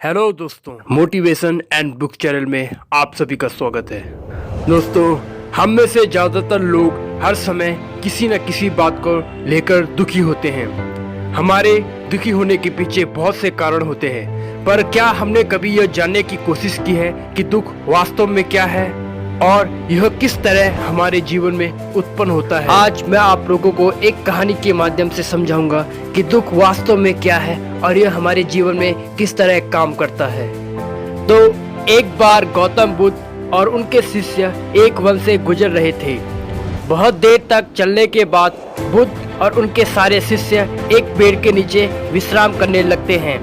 Hello दोस्तों, motivation and book channel में आप सभी का स्वागत है। दोस्तों, हम में से ज़्यादातर लोग हर समय किसी न किसी बात को लेकर दुखी होते हैं। हमारे दुखी होने के पीछे बहुत से कारण होते हैं, पर क्या हमने कभी यह जानने की कोशिश की है कि दुख वास्तव में क्या है और यह किस तरह हमारे जीवन में उत्पन्न होता है। आज मैं आप लोगों को एक कहानी के माध्यम से समझाऊंगा कि दुख वास्तव में क्या है और यह हमारे जीवन में किस तरह काम करता है। तो एक बार गौतम बुद्ध और उनके शिष्य एक वन से गुजर रहे थे। बहुत देर तक चलने के बाद बुद्ध और उनके सारे शिष्य एक पेड़ के नीचे विश्राम करने लगते हैं।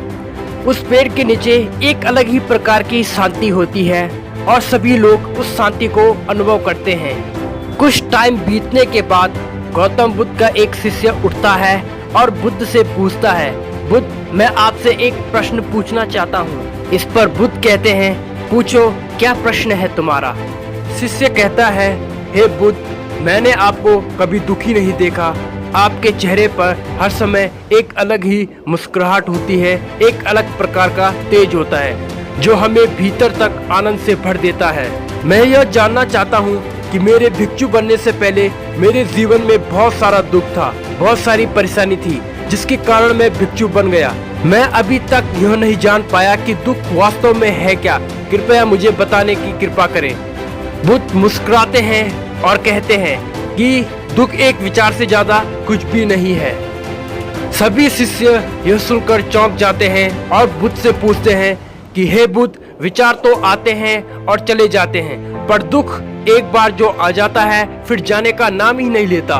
उस पेड़ के नीचे एक अलग ही प्रकार की शांति होती है और सभी लोग उस शांति को अनुभव करते हैं। कुछ टाइम बीतने के बाद गौतम बुद्ध का एक शिष्य उठता है और बुद्ध से पूछता है, बुद्ध, मैं आपसे एक प्रश्न पूछना चाहता हूँ। इस पर बुद्ध कहते हैं, पूछो, क्या प्रश्न है तुम्हारा। शिष्य कहता है, हे बुद्ध, मैंने आपको कभी दुखी नहीं देखा। आपके चेहरे पर हर समय एक अलग ही मुस्कुराहट होती है, एक अलग प्रकार का तेज होता है जो हमें भीतर तक आनंद से भर देता है। मैं यह जानना चाहता हूँ कि मेरे भिक्षु बनने से पहले मेरे जीवन में बहुत सारा दुख था, बहुत सारी परेशानी थी, जिसके कारण मैं भिक्षु बन गया। मैं अभी तक यह नहीं जान पाया कि दुख वास्तव में है क्या। कृपया मुझे बताने की कृपा करें। बुद्ध मुस्कुराते हैं और कहते हैं कि दुख एक विचार से ज्यादा कुछ भी नहीं है। सभी शिष्य यह सुनकर चौंक जाते हैं और बुद्ध से पूछते हैं कि हे बुद्ध, विचार तो आते हैं और चले जाते हैं, पर दुख एक बार जो आ जाता है फिर जाने का नाम ही नहीं लेता।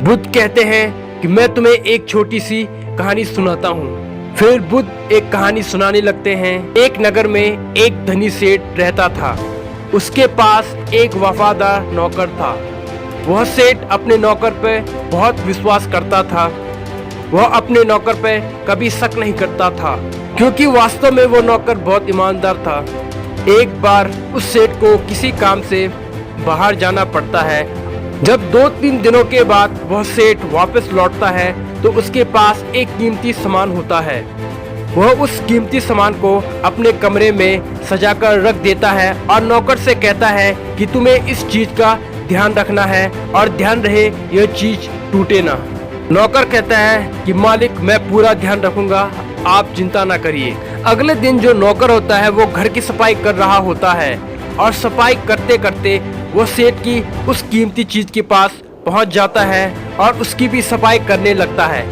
बुद्ध कहते हैं कि मैं तुम्हें एक छोटी सी कहानी सुनाता हूँ। फिर बुद्ध एक कहानी सुनाने लगते हैं। एक नगर में एक धनी सेठ रहता था। उसके पास एक वफादार नौकर था। वह सेठ अपने नौकर पे बहुत विश्वास करता था। वह अपने नौकर पे कभी शक नहीं करता था, क्योंकि वास्तव में वो नौकर बहुत ईमानदार था। एक बार उस सेठ को किसी काम से बाहर जाना पड़ता है। जब 2-3 दिनों के बाद वह सेठ वापस लौटता है तो उसके पास एक कीमती सामान होता है। वह उस कीमती सामान को अपने कमरे में सजाकर रख देता है और नौकर से कहता है कि तुम्हें इस चीज का ध्यान रखना है और ध्यान रहे यह चीज टूटे ना। नौकर कहता है कि मालिक, मैं पूरा ध्यान रखूंगा, आप चिंता ना करिए। अगले दिन जो नौकर होता है वो घर की सफाई कर रहा होता है और सफाई करते करते वो सेठ की उस कीमती चीज के पास पहुंच जाता है और उसकी भी सफाई करने लगता है।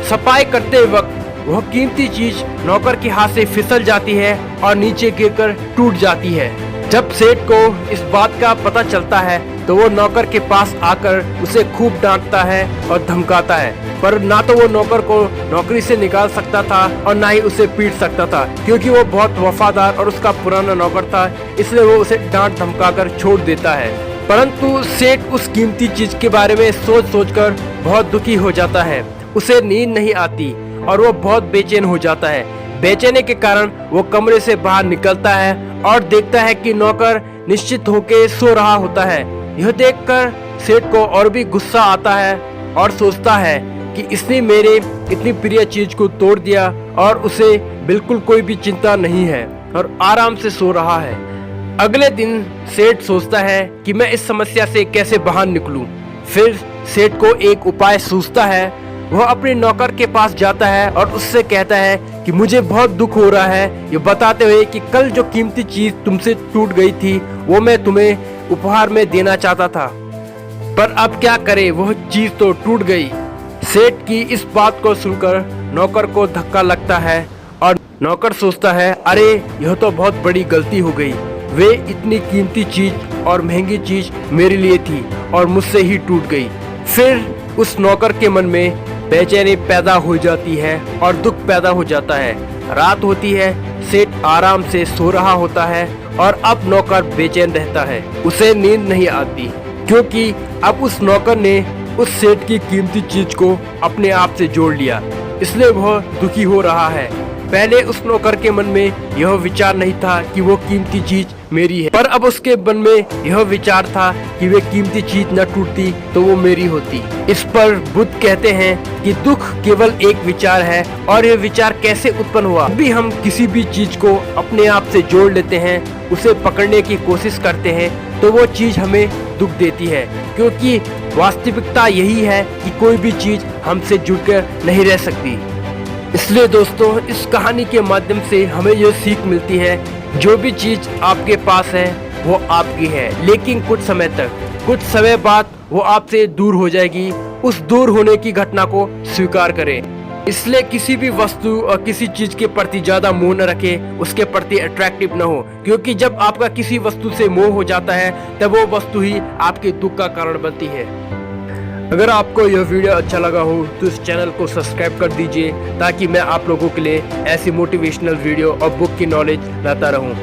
सफाई करते वक्त वह कीमती चीज नौकर के हाथ से फिसल जाती है और नीचे गिरकर टूट जाती है। जब सेठ को इस बात का पता चलता है तो वो नौकर के पास आकर उसे खूब डांटता है और धमकाता है, पर ना तो वो नौकर को नौकरी से निकाल सकता था और ना ही उसे पीट सकता था, क्योंकि वो बहुत वफादार और उसका पुराना नौकर था। इसलिए वो उसे डांट धमकाकर छोड़ देता है। परंतु सेठ उस कीमती चीज के बारे में सोच सोचकर बहुत दुखी हो जाता है। उसे नींद नहीं आती और वो बहुत बेचैन हो जाता है। बेचैनी के कारण वो कमरे से बाहर निकलता है और देखता है कि नौकर निश्चित होकर सो रहा होता है। यह देखकर सेठ को और भी गुस्सा आता है और सोचता है कि इसने मेरे इतनी प्रिय चीज को तोड़ दिया और उसे बिल्कुल कोई भी चिंता नहीं है और आराम से सो रहा है। अगले दिन सेठ सोचता है कि मैं इस समस्या से कैसे बाहर निकलूं। फिर सेठ को एक उपाय सूझता है। वह अपने नौकर के पास जाता है और उससे कहता है कि मुझे बहुत दुख हो रहा है, ये बताते हुए कि कल जो कीमती चीज तुमसे टूट गई थी वो मैं तुम्हें उपहार में देना चाहता था, पर अब क्या करे, वह चीज तो टूट गई। सेठ की इस बात को सुनकर नौकर को धक्का लगता है और नौकर सोचता है, अरे यह तो बहुत बड़ी गलती हो गई। वे इतनी कीमती चीज और महंगी चीज मेरे लिए थी और मुझसे ही टूट गई। फिर उस नौकर के मन में बेचैनी पैदा हो जाती है और दुख पैदा हो जाता है। रात होती है, सेठ आराम से सो रहा होता है और अब नौकर बेचैन रहता है। उसे नींद नहीं आती, क्योंकि अब उस नौकर ने उस सेठ की कीमती चीज को अपने आप से जोड़ लिया। इसलिए वह दुखी हो रहा है। पहले उस नौकर के मन में यह विचार नहीं था कि वो कीमती चीज मेरी है, पर अब उसके मन में यह विचार था कि वे कीमती चीज न टूटती तो वो मेरी होती। इस पर बुद्ध कहते हैं कि दुख केवल एक विचार है और यह विचार कैसे उत्पन्न हुआ। अभी हम किसी भी चीज को अपने आप से जोड़ लेते हैं, उसे पकड़ने की कोशिश करते हैं तो वो चीज हमें दुख देती है, क्योंकि वास्तविकता यही है कि कोई भी चीज हमसे जुड़कर नहीं रह सकती। इसलिए दोस्तों, इस कहानी के माध्यम से हमें यह सीख मिलती है, जो भी चीज आपके पास है वो आपकी है, लेकिन कुछ समय बाद वो आपसे दूर हो जाएगी। उस दूर होने की घटना को स्वीकार करें। इसलिए किसी भी वस्तु और किसी चीज के प्रति ज्यादा मोह न रखें, उसके प्रति अट्रैक्टिव न हो, क्योंकि जब आपका किसी वस्तु से मोह हो जाता है तब वो वस्तु ही आपके दुख का कारण बनती है। अगर आपको यह वीडियो अच्छा लगा हो तो इस चैनल को सब्सक्राइब कर दीजिए, ताकि मैं आप लोगों के लिए ऐसी मोटिवेशनल वीडियो और बुक की नॉलेज लाता रहूं।